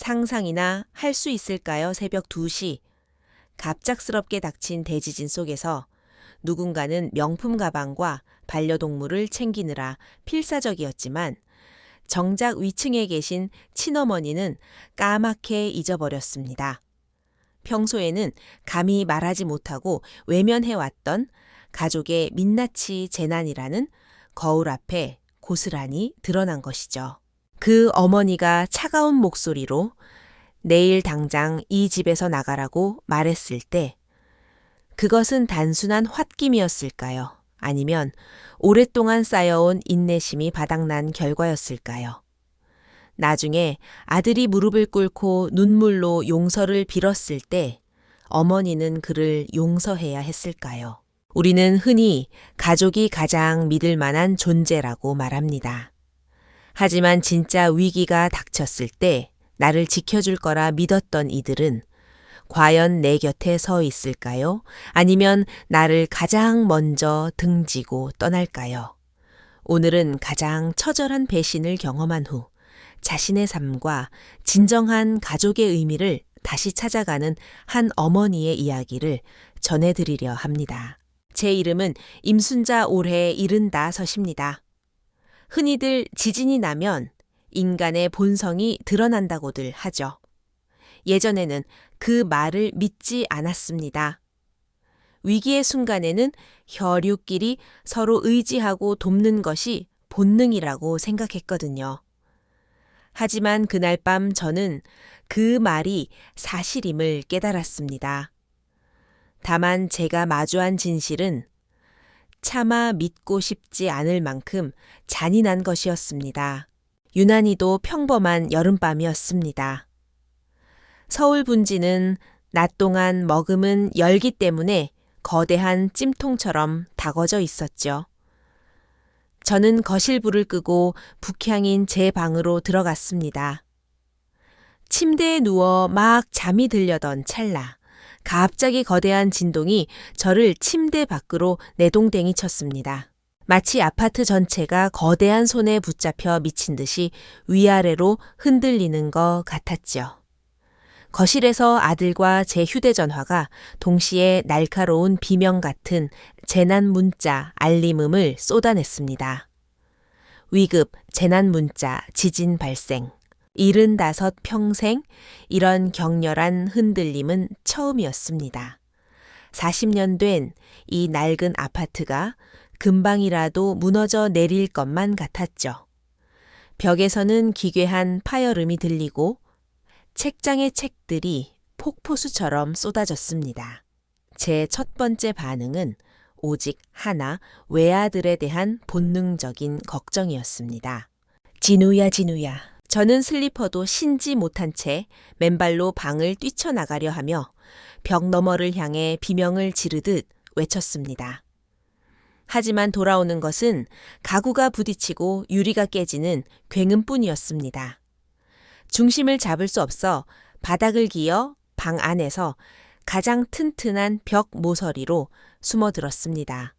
상상이나 할 수 있을까요? 새벽 2시. 갑작스럽게 닥친 대지진 속에서 누군가는 명품 가방과 반려동물을 챙기느라 필사적이었지만 정작 위층에 계신 친어머니는 까맣게 잊어버렸습니다. 평소에는 감히 말하지 못하고 외면해왔던 가족의 민낯이 재난이라는 거울 앞에 고스란히 드러난 것이죠. 그 어머니가 차가운 목소리로 내일 당장 이 집에서 나가라고 말했을 때 그것은 단순한 홧김이었을까요? 아니면 오랫동안 쌓여온 인내심이 바닥난 결과였을까요? 나중에 아들이 무릎을 꿇고 눈물로 용서를 빌었을 때 어머니는 그를 용서해야 했을까요? 우리는 흔히 가족이 가장 믿을 만한 존재라고 말합니다. 하지만 진짜 위기가 닥쳤을 때 나를 지켜줄 거라 믿었던 이들은 과연 내 곁에 서 있을까요? 아니면 나를 가장 먼저 등지고 떠날까요? 오늘은 가장 처절한 배신을 경험한 후 자신의 삶과 진정한 가족의 의미를 다시 찾아가는 한 어머니의 이야기를 전해드리려 합니다. 제 이름은 임순자 올해 75입니다. 흔히들 지진이 나면 인간의 본성이 드러난다고들 하죠. 예전에는 그 말을 믿지 않았습니다. 위기의 순간에는 혈육끼리 서로 의지하고 돕는 것이 본능이라고 생각했거든요. 하지만 그날 밤 저는 그 말이 사실임을 깨달았습니다. 다만 제가 마주한 진실은 차마 믿고 싶지 않을 만큼 잔인한 것이었습니다. 유난히도 평범한 여름밤이었습니다. 서울 분지는 낮 동안 머금은 열기 때문에 거대한 찜통처럼 다궈져 있었죠. 저는 거실 불을 끄고 북향인 제 방으로 들어갔습니다. 침대에 누워 막 잠이 들려던 찰나 갑자기 거대한 진동이 저를 침대 밖으로 내동댕이 쳤습니다. 마치 아파트 전체가 거대한 손에 붙잡혀 미친 듯이 위아래로 흔들리는 것 같았죠. 거실에서 아들과 제 휴대전화가 동시에 날카로운 비명 같은 재난 문자 알림음을 쏟아냈습니다. 위급, 재난 문자, 지진 발생. 75 평생 이런 격렬한 흔들림은 처음이었습니다. 40년 된 이 낡은 아파트가 금방이라도 무너져 내릴 것만 같았죠. 벽에서는 기괴한 파열음이 들리고 책장의 책들이 폭포수처럼 쏟아졌습니다. 제 첫 번째 반응은 오직 하나, 외아들에 대한 본능적인 걱정이었습니다. 진우야, 진우야. 저는 슬리퍼도 신지 못한 채 맨발로 방을 뛰쳐나가려 하며 벽 너머를 향해 비명을 지르듯 외쳤습니다. 하지만 돌아오는 것은 가구가 부딪히고 유리가 깨지는 굉음뿐이었습니다. 중심을 잡을 수 없어 바닥을 기어 방 안에서 가장 튼튼한 벽 모서리로 숨어들었습니다.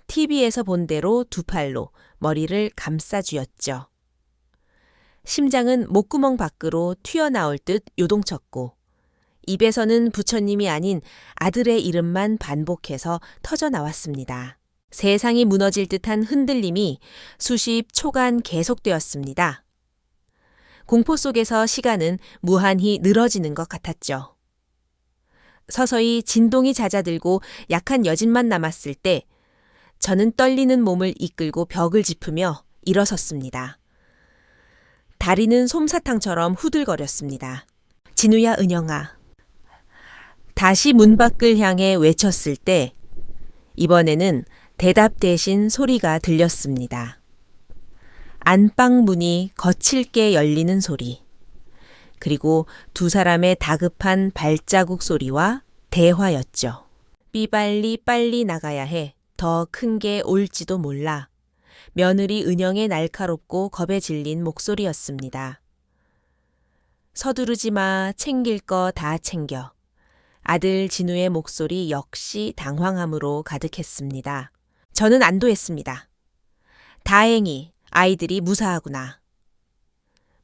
TV에서 본 대로 두 팔로 머리를 감싸쥐었죠. 심장은 목구멍 밖으로 튀어나올 듯 요동쳤고 입에서는 부처님이 아닌 아들의 이름만 반복해서 터져나왔습니다. 세상이 무너질 듯한 흔들림이 수십 초간 계속되었습니다. 공포 속에서 시간은 무한히 늘어지는 것 같았죠. 서서히 진동이 잦아들고 약한 여진만 남았을 때 저는 떨리는 몸을 이끌고 벽을 짚으며 일어섰습니다. 다리는 솜사탕처럼 후들거렸습니다. 진우야, 은영아. 다시 문 밖을 향해 외쳤을 때 이번에는 대답 대신 소리가 들렸습니다. 안방 문이 거칠게 열리는 소리, 그리고 두 사람의 다급한 발자국 소리와 대화였죠. 삐발리 빨리 나가야 해. 더 큰 게 올지도 몰라. 며느리 은영의 날카롭고 겁에 질린 목소리였습니다. 서두르지 마. 챙길 거 다 챙겨. 아들 진우의 목소리 역시 당황함으로 가득했습니다. 저는 안도했습니다. 다행히 아이들이 무사하구나.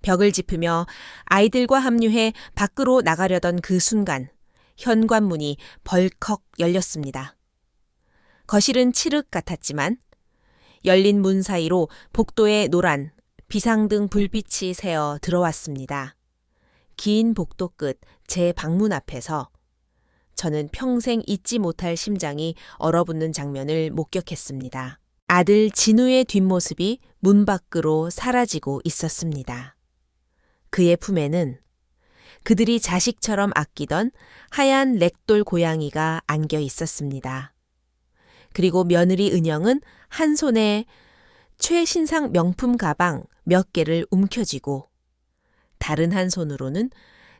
벽을 짚으며 아이들과 합류해 밖으로 나가려던 그 순간 현관문이 벌컥 열렸습니다. 거실은 칠흑 같았지만 열린 문 사이로 복도의 노란 비상등 불빛이 새어 들어왔습니다. 긴 복도 끝 제 방문 앞에서 저는 평생 잊지 못할 심장이 얼어붙는 장면을 목격했습니다. 아들 진우의 뒷모습이 문 밖으로 사라지고 있었습니다. 그의 품에는 그들이 자식처럼 아끼던 하얀 렉돌 고양이가 안겨 있었습니다. 그리고 며느리 은영은 한 손에 최신상 명품 가방 몇 개를 움켜쥐고 다른 한 손으로는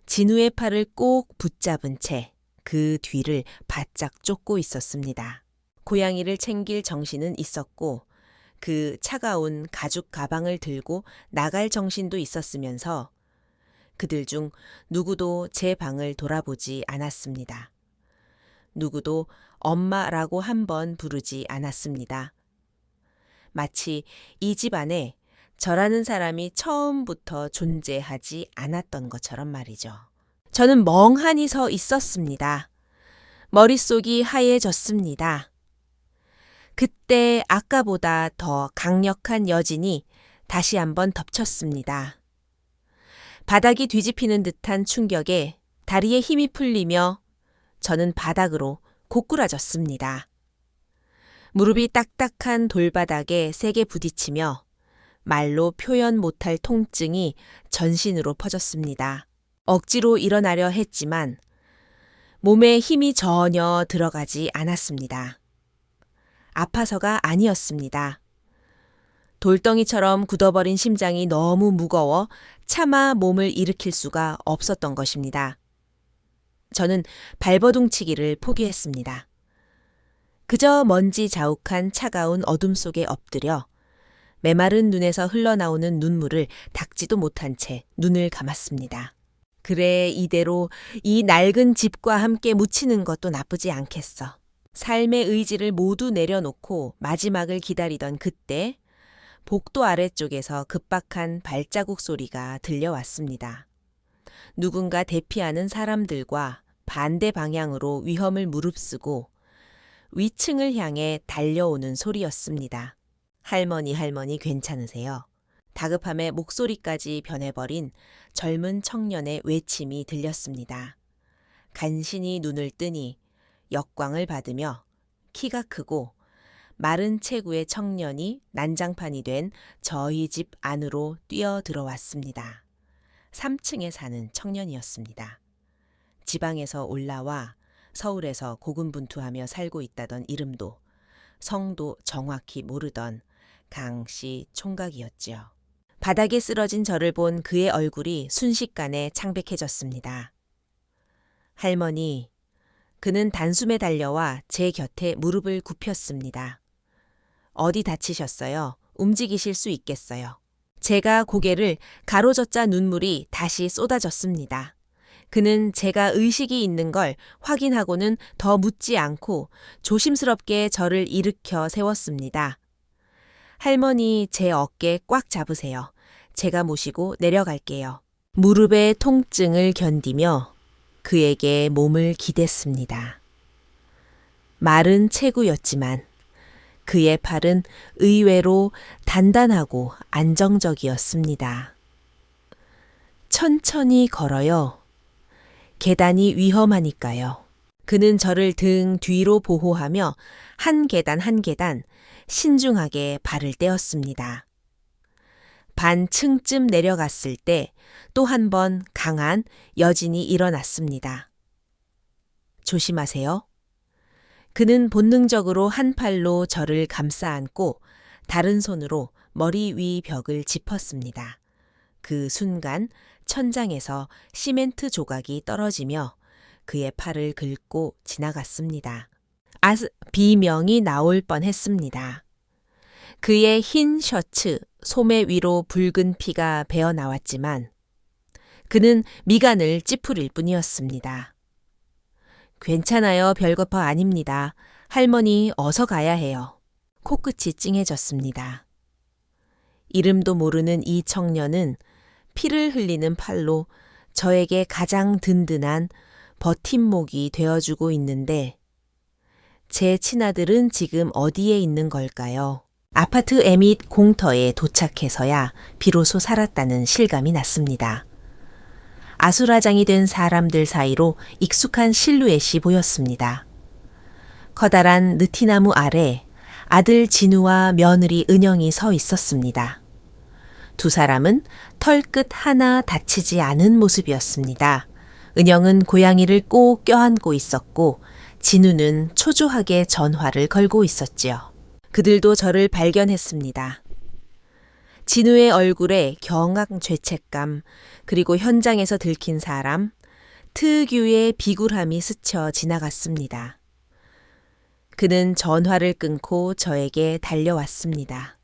진우의 팔을 꼭 붙잡은 채 그 뒤를 바짝 쫓고 있었습니다. 고양이를 챙길 정신은 있었고 그 차가운 가죽 가방을 들고 나갈 정신도 있었으면서 그들 중 누구도 제 방을 돌아보지 않았습니다. 누구도 엄마라고 한 번 부르지 않았습니다. 마치 이 집 안에 저라는 사람이 처음부터 존재하지 않았던 것처럼 말이죠. 저는 멍하니 서 있었습니다. 머릿속이 하얘졌습니다. 그때 아까보다 더 강력한 여진이 다시 한번 덮쳤습니다. 바닥이 뒤집히는 듯한 충격에 다리에 힘이 풀리며 저는 바닥으로 고꾸라졌습니다. 무릎이 딱딱한 돌바닥에 세게 부딪히며 말로 표현 못할 통증이 전신으로 퍼졌습니다. 억지로 일어나려 했지만 몸에 힘이 전혀 들어가지 않았습니다. 아파서가 아니었습니다. 돌덩이처럼 굳어버린 심장이 너무 무거워 차마 몸을 일으킬 수가 없었던 것입니다. 저는 발버둥치기를 포기했습니다. 그저 먼지 자욱한 차가운 어둠 속에 엎드려 메마른 눈에서 흘러나오는 눈물을 닦지도 못한 채 눈을 감았습니다. 그래, 이대로 이 낡은 집과 함께 묻히는 것도 나쁘지 않겠어. 삶의 의지를 모두 내려놓고 마지막을 기다리던 그때 복도 아래쪽에서 급박한 발자국 소리가 들려왔습니다. 누군가 대피하는 사람들과 반대 방향으로 위험을 무릅쓰고 위층을 향해 달려오는 소리였습니다. 할머니 괜찮으세요? 다급함에 목소리까지 변해버린 젊은 청년의 외침이 들렸습니다. 간신히 눈을 뜨니 역광을 받으며 키가 크고 마른 체구의 청년이 난장판이 된 저희 집 안으로 뛰어 들어왔습니다. 3층에 사는 청년이었습니다. 지방에서 올라와 서울에서 고군분투하며 살고 있다던 이름도 성도 정확히 모르던 강씨 총각이었지요. 바닥에 쓰러진 저를 본 그의 얼굴이 순식간에 창백해졌습니다. 할머니, 그는 단숨에 달려와 제 곁에 무릎을 굽혔습니다. 어디 다치셨어요? 움직이실 수 있겠어요? 제가 고개를 가로젓자 눈물이 다시 쏟아졌습니다. 그는 제가 의식이 있는 걸 확인하고는 더 묻지 않고 조심스럽게 저를 일으켜 세웠습니다. 할머니, 제 어깨 꽉 잡으세요. 제가 모시고 내려갈게요. 무릎의 통증을 견디며 그에게 몸을 기댔습니다. 마른 체구였지만 그의 팔은 의외로 단단하고 안정적이었습니다. 천천히 걸어요. 계단이 위험하니까요. 그는 저를 등 뒤로 보호하며 한 계단 한 계단 신중하게 발을 떼었습니다. 반층쯤 내려갔을 때 또 한 번 강한 여진이 일어났습니다. 조심하세요. 그는 본능적으로 한 팔로 저를 감싸 안고 다른 손으로 머리 위 벽을 짚었습니다. 그 순간 천장에서 시멘트 조각이 떨어지며 그의 팔을 긁고 지나갔습니다. 비명이 나올 뻔했습니다. 그의 흰 셔츠, 소매 위로 붉은 피가 배어 나왔지만 그는 미간을 찌푸릴 뿐이었습니다. 괜찮아요. 별거 아닙니다. 할머니 어서 가야 해요. 코끝이 찡해졌습니다. 이름도 모르는 이 청년은 피를 흘리는 팔로 저에게 가장 든든한 버팀목이 되어주고 있는데 제 친아들은 지금 어디에 있는 걸까요? 아파트 에밋 공터에 도착해서야 비로소 살았다는 실감이 났습니다. 아수라장이 된 사람들 사이로 익숙한 실루엣이 보였습니다. 커다란 느티나무 아래 아들 진우와 며느리 은영이 서 있었습니다. 두 사람은 털끝 하나 다치지 않은 모습이었습니다. 은영은 고양이를 꼭 껴안고 있었고 진우는 초조하게 전화를 걸고 있었지요. 그들도 저를 발견했습니다. 진우의 얼굴에 경악 죄책감, 그리고 현장에서 들킨 사람, 특유의 비굴함이 스쳐 지나갔습니다. 그는 전화를 끊고 저에게 달려왔습니다.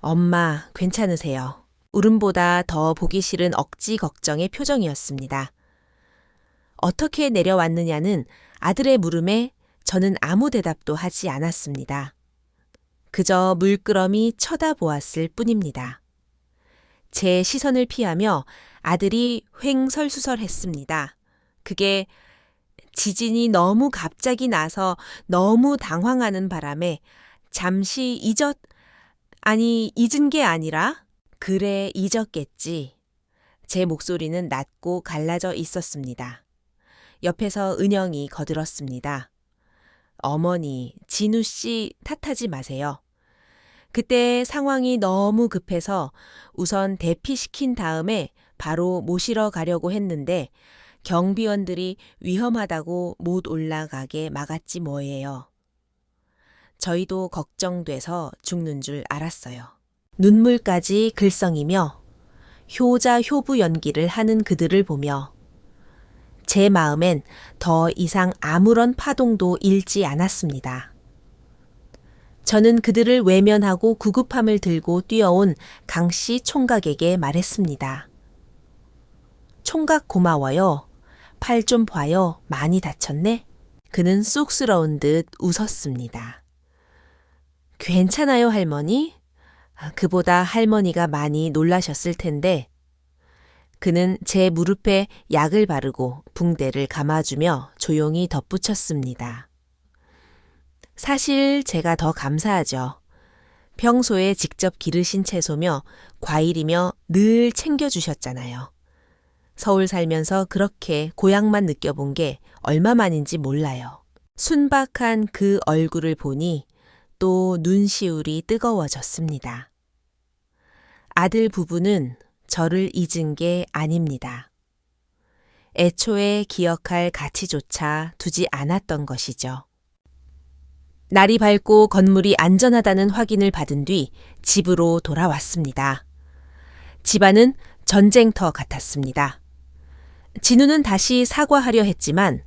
엄마, 괜찮으세요? 울음보다 더 보기 싫은 억지 걱정의 표정이었습니다. 어떻게 내려왔느냐는 아들의 물음에 저는 아무 대답도 하지 않았습니다. 그저 물끄러미 쳐다보았을 뿐입니다. 제 시선을 피하며 아들이 횡설수설했습니다. 그게 지진이 너무 갑자기 나서 너무 당황하는 바람에 잠시 잊은 게 아니라 그래 잊었겠지. 제 목소리는 낮고 갈라져 있었습니다. 옆에서 은영이 거들었습니다. 어머니, 진우 씨 탓하지 마세요. 그때 상황이 너무 급해서 우선 대피시킨 다음에 바로 모시러 가려고 했는데 경비원들이 위험하다고 못 올라가게 막았지 뭐예요. 저희도 걱정돼서 죽는 줄 알았어요. 눈물까지 글썽이며 효자 효부 연기를 하는 그들을 보며 제 마음엔 더 이상 아무런 파동도 일지 않았습니다. 저는 그들을 외면하고 구급함을 들고 뛰어온 강씨 총각에게 말했습니다. 총각 고마워요. 팔 좀 봐요. 많이 다쳤네? 그는 쑥스러운 듯 웃었습니다. 괜찮아요, 할머니? 그보다 할머니가 많이 놀라셨을 텐데. 그는 제 무릎에 약을 바르고 붕대를 감아주며 조용히 덧붙였습니다. 사실 제가 더 감사하죠. 평소에 직접 기르신 채소며 과일이며 늘 챙겨주셨잖아요. 서울 살면서 그렇게 고향만 느껴본 게 얼마만인지 몰라요. 순박한 그 얼굴을 보니 또 눈시울이 뜨거워졌습니다. 아들 부부는 저를 잊은 게 아닙니다. 애초에 기억할 가치조차 두지 않았던 것이죠. 날이 밝고 건물이 안전하다는 확인을 받은 뒤 집으로 돌아왔습니다. 집안은 전쟁터 같았습니다. 진우는 다시 사과하려 했지만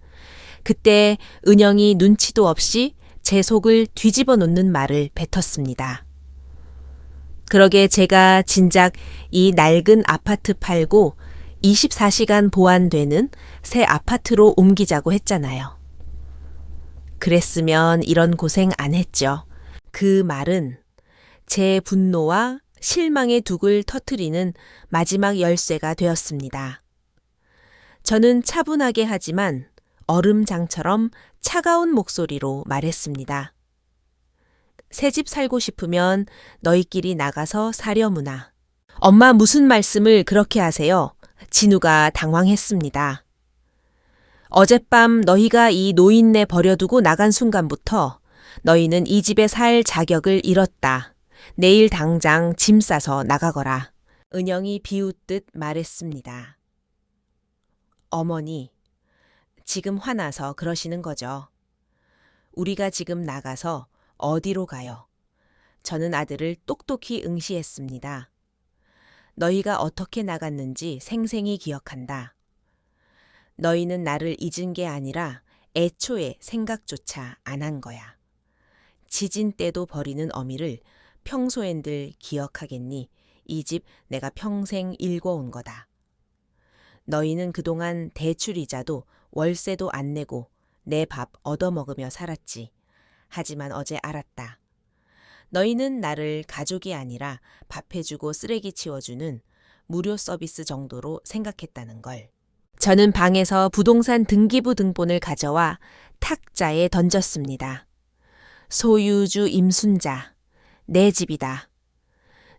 그때 은영이 눈치도 없이 제 속을 뒤집어 놓는 말을 뱉었습니다. 그러게 제가 진작 이 낡은 아파트 팔고 24시간 보안되는 새 아파트로 옮기자고 했잖아요. 그랬으면 이런 고생 안 했죠. 그 말은 제 분노와 실망의 둑을 터뜨리는 마지막 열쇠가 되었습니다. 저는 차분하게 하지만 얼음장처럼 차가운 목소리로 말했습니다. 새집 살고 싶으면 너희끼리 나가서 사려무나. 엄마 무슨 말씀을 그렇게 하세요? 진우가 당황했습니다. 어젯밤 너희가 이 노인네 버려두고 나간 순간부터 너희는 이 집에 살 자격을 잃었다. 내일 당장 짐 싸서 나가거라. 은영이 비웃듯 말했습니다. 어머니, 지금 화나서 그러시는 거죠. 우리가 지금 나가서 어디로 가요? 저는 아들을 똑똑히 응시했습니다. 너희가 어떻게 나갔는지 생생히 기억한다. 너희는 나를 잊은 게 아니라 애초에 생각조차 안 한 거야. 지진 때도 버리는 어미를 평소엔들 기억하겠니? 이 집 내가 평생 일궈온 거다. 너희는 그동안 대출이자도 월세도 안 내고 내 밥 얻어먹으며 살았지. 하지만 어제 알았다. 너희는 나를 가족이 아니라 밥해주고 쓰레기 치워주는 무료 서비스 정도로 생각했다는 걸. 저는 방에서 부동산 등기부 등본을 가져와 탁자에 던졌습니다. 소유주 임순자, 내 집이다.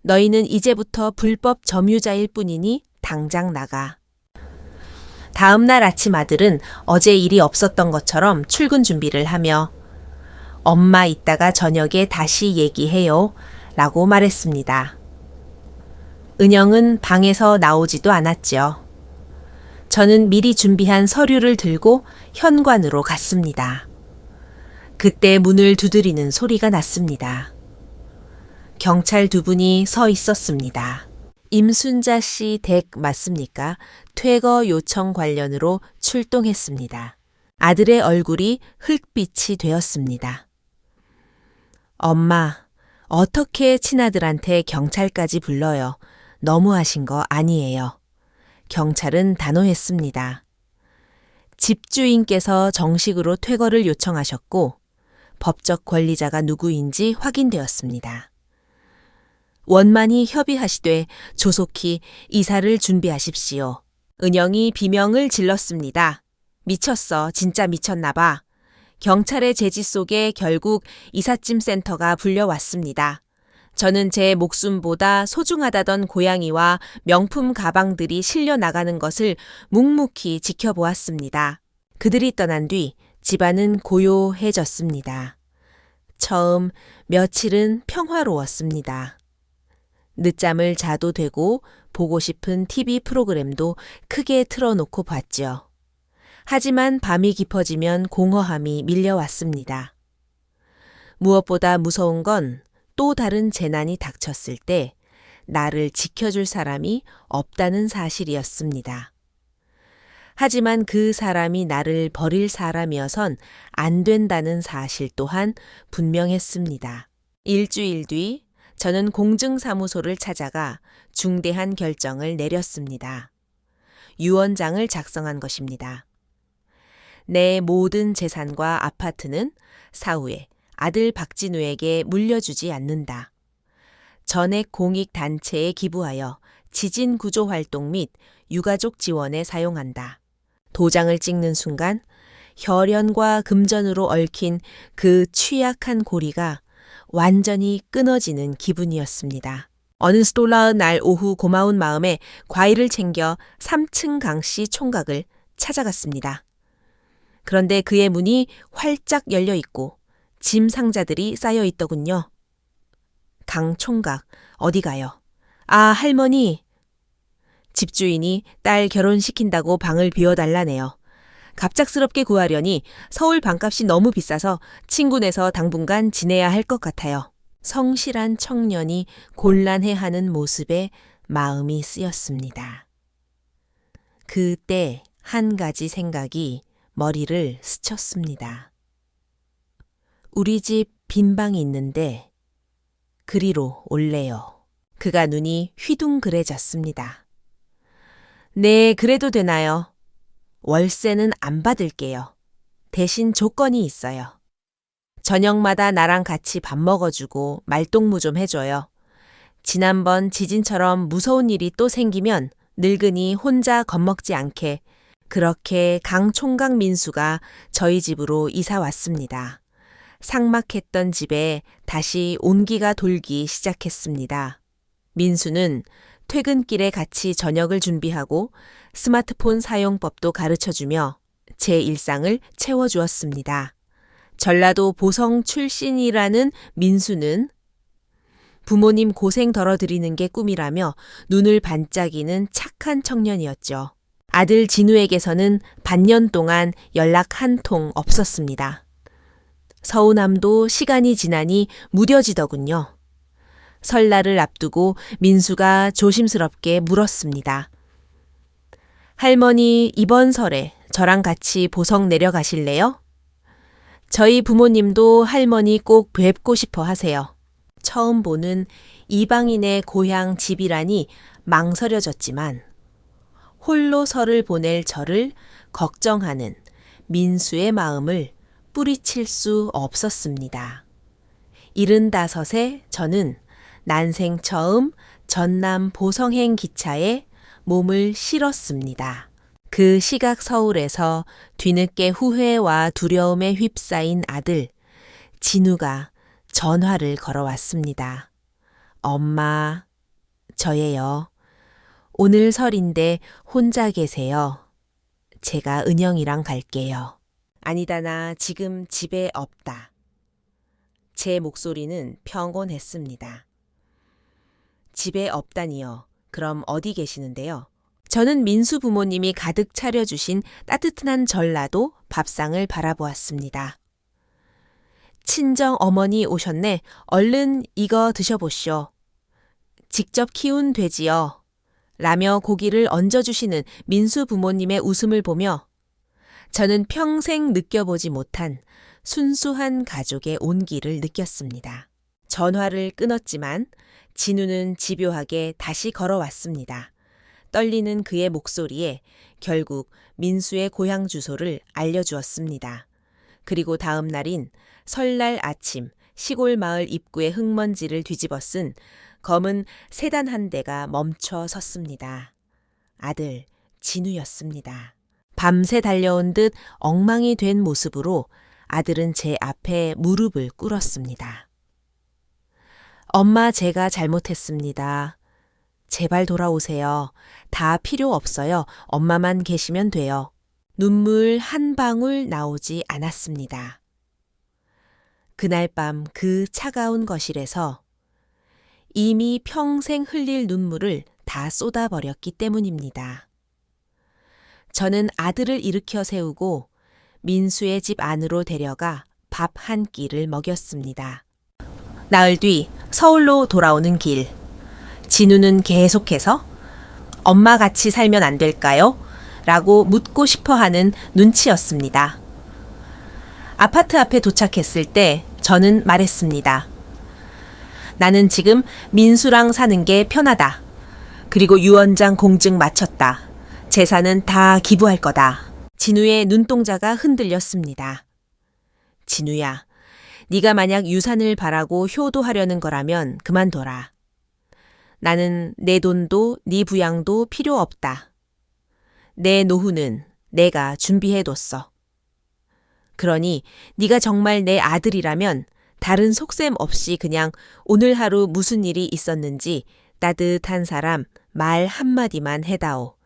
너희는 이제부터 불법 점유자일 뿐이니 당장 나가. 다음 날 아침 아들은 어제 일이 없었던 것처럼 출근 준비를 하며 엄마 이따가 저녁에 다시 얘기해요 라고 말했습니다. 은영은 방에서 나오지도 않았죠. 저는 미리 준비한 서류를 들고 현관으로 갔습니다. 그때 문을 두드리는 소리가 났습니다. 경찰 두 분이 서 있었습니다. 임순자 씨 댁 맞습니까? 퇴거 요청 관련으로 출동했습니다. 아들의 얼굴이 흙빛이 되었습니다. 엄마, 어떻게 친아들한테 경찰까지 불러요? 너무하신 거 아니에요. 경찰은 단호했습니다. 집주인께서 정식으로 퇴거를 요청하셨고 법적 권리자가 누구인지 확인되었습니다. 원만히 협의하시되 조속히 이사를 준비하십시오. 은영이 비명을 질렀습니다. 미쳤어. 진짜 미쳤나 봐. 경찰의 제지 속에 결국 이삿짐 센터가 불려왔습니다. 저는 제 목숨보다 소중하다던 고양이와 명품 가방들이 실려 나가는 것을 묵묵히 지켜보았습니다. 그들이 떠난 뒤 집안은 고요해졌습니다. 처음 며칠은 평화로웠습니다. 늦잠을 자도 되고 보고 싶은 TV 프로그램도 크게 틀어놓고 봤죠. 하지만 밤이 깊어지면 공허함이 밀려왔습니다. 무엇보다 무서운 건 또 다른 재난이 닥쳤을 때 나를 지켜줄 사람이 없다는 사실이었습니다. 하지만 그 사람이 나를 버릴 사람이어선 안 된다는 사실 또한 분명했습니다. 일주일 뒤 저는 공증사무소를 찾아가 중대한 결정을 내렸습니다. 유언장을 작성한 것입니다. 내 모든 재산과 아파트는 사후에 아들 박진우에게 물려주지 않는다. 전액 공익단체에 기부하여 지진 구조 활동 및 유가족 지원에 사용한다. 도장을 찍는 순간 혈연과 금전으로 얽힌 그 취약한 고리가 완전히 끊어지는 기분이었습니다. 어느 스톨라의 날 오후 고마운 마음에 과일을 챙겨 3층 강씨 총각을 찾아갔습니다. 그런데 그의 문이 활짝 열려 있고 짐 상자들이 쌓여 있더군요. 강 총각, 어디 가요? 아, 할머니. 집주인이 딸 결혼시킨다고 방을 비워달라네요. 갑작스럽게 구하려니 서울 방값이 너무 비싸서 친구네서 당분간 지내야 할 것 같아요. 성실한 청년이 곤란해하는 모습에 마음이 쓰였습니다. 그때 한 가지 생각이 머리를 스쳤습니다. 우리 집 빈 방이 있는데 그리로 올래요. 그가 눈이 휘둥그레졌습니다. 네, 그래도 되나요? 월세는 안 받을게요. 대신 조건이 있어요. 저녁마다 나랑 같이 밥 먹어주고 말동무 좀 해줘요. 지난번 지진처럼 무서운 일이 또 생기면 늙은이 혼자 겁먹지 않게 그렇게 강 총각 민수가 저희 집으로 이사 왔습니다. 삭막했던 집에 다시 온기가 돌기 시작했습니다. 민수는 퇴근길에 같이 저녁을 준비하고 스마트폰 사용법도 가르쳐주며 제 일상을 채워주었습니다. 전라도 보성 출신이라는 민수는 부모님 고생 덜어드리는 게 꿈이라며 눈을 반짝이는 착한 청년이었죠. 아들 진우에게서는 반년 동안 연락 한 통 없었습니다. 서운함도 시간이 지나니 무뎌지더군요. 설날을 앞두고 민수가 조심스럽게 물었습니다. 할머니, 이번 설에 저랑 같이 보성 내려가실래요? 저희 부모님도 할머니 꼭 뵙고 싶어 하세요. 처음 보는 이방인의 고향 집이라니 망설여졌지만 홀로 설을 보낼 저를 걱정하는 민수의 마음을 뿌리칠 수 없었습니다. 75에 저는 난생 처음 전남 보성행 기차에 몸을 실었습니다. 그 시각 서울에서 뒤늦게 후회와 두려움에 휩싸인 아들, 진우가 전화를 걸어왔습니다. 엄마, 저예요. 오늘 설인데 혼자 계세요. 제가 은영이랑 갈게요. 아니다, 나 지금 집에 없다. 제 목소리는 평온했습니다. 집에 없다니요. 그럼 어디 계시는데요? 저는 민수 부모님이 가득 차려주신 따뜻한 전라도 밥상을 바라보았습니다. 친정 어머니 오셨네. 얼른 이거 드셔보시오. 직접 키운 돼지요. 라며 고기를 얹어주시는 민수 부모님의 웃음을 보며 저는 평생 느껴보지 못한 순수한 가족의 온기를 느꼈습니다. 전화를 끊었지만 진우는 집요하게 다시 걸어왔습니다. 떨리는 그의 목소리에 결국 민수의 고향 주소를 알려주었습니다. 그리고 다음 날인 설날 아침 시골 마을 입구의 흙먼지를 뒤집어 쓴 검은 세단 한 대가 멈춰 섰습니다. 아들 진우였습니다. 밤새 달려온 듯 엉망이 된 모습으로 아들은 제 앞에 무릎을 꿇었습니다. 엄마, 제가 잘못했습니다. 제발 돌아오세요. 다 필요 없어요. 엄마만 계시면 돼요. 눈물 한 방울 나오지 않았습니다. 그날 밤 그 차가운 거실에서 이미 평생 흘릴 눈물을 다 쏟아버렸기 때문입니다. 저는 아들을 일으켜 세우고 민수의 집 안으로 데려가 밥 한 끼를 먹였습니다. 나흘 뒤 서울로 돌아오는 길. 진우는 계속해서 엄마 같이 살면 안 될까요? 라고 묻고 싶어 하는 눈치였습니다. 아파트 앞에 도착했을 때 저는 말했습니다. 나는 지금 민수랑 사는 게 편하다. 그리고 유언장 공증 마쳤다. 재산은 다 기부할 거다. 진우의 눈동자가 흔들렸습니다. 진우야, 네가 만약 유산을 바라고 효도하려는 거라면 그만둬라. 나는 내 돈도 네 부양도 필요 없다. 내 노후는 내가 준비해뒀어. 그러니 네가 정말 내 아들이라면 다른 속셈 없이 그냥 오늘 하루 무슨 일이 있었는지 따뜻한 사람 말 한마디만 해다오.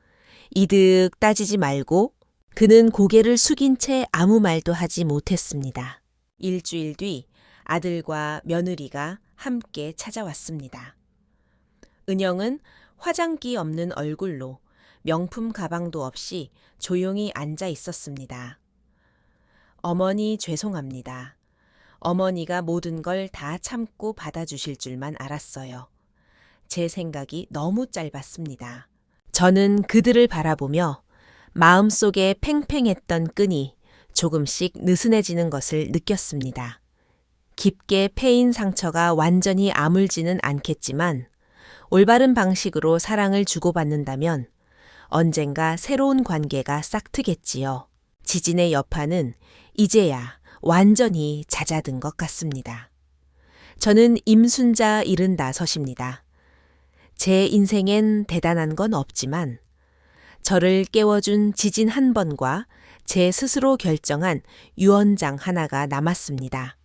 이득 따지지 말고. 그는 고개를 숙인 채 아무 말도 하지 못했습니다. 일주일 뒤 아들과 며느리가 함께 찾아왔습니다. 은영은 화장기 없는 얼굴로 명품 가방도 없이 조용히 앉아 있었습니다. 어머니 죄송합니다. 어머니가 모든 걸 다 참고 받아주실 줄만 알았어요. 제 생각이 너무 짧았습니다. 저는 그들을 바라보며 마음속에 팽팽했던 끈이 조금씩 느슨해지는 것을 느꼈습니다. 깊게 패인 상처가 완전히 아물지는 않겠지만 올바른 방식으로 사랑을 주고받는다면 언젠가 새로운 관계가 싹트겠지요. 지진의 여파는 이제야 완전히 잦아든 것 같습니다. 저는 임순자 75입니다. 제 인생엔 대단한 건 없지만 저를 깨워준 지진 한 번과 제 스스로 결정한 유언장 하나가 남았습니다.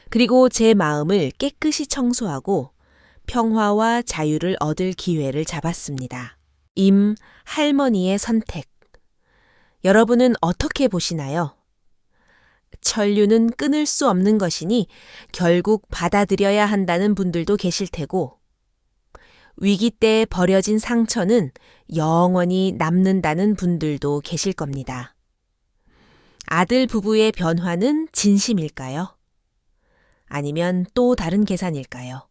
그리고 제 마음을 깨끗이 청소하고 평화와 자유를 얻을 기회를 잡았습니다. 임 할머니의 선택. 여러분은 어떻게 보시나요? 천류는 끊을 수 없는 것이니 결국 받아들여야 한다는 분들도 계실 테고, 위기 때 버려진 상처는 영원히 남는다는 분들도 계실 겁니다. 아들 부부의 변화는 진심일까요? 아니면 또 다른 계산일까요?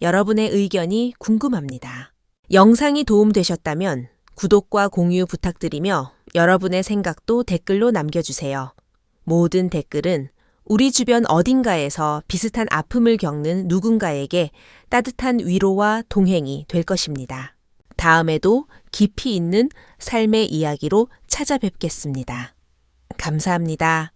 여러분의 의견이 궁금합니다. 영상이 도움되셨다면 구독과 공유 부탁드리며 여러분의 생각도 댓글로 남겨주세요. 모든 댓글은 우리 주변 어딘가에서 비슷한 아픔을 겪는 누군가에게 따뜻한 위로와 동행이 될 것입니다. 다음에도 깊이 있는 삶의 이야기로 찾아뵙겠습니다. 감사합니다.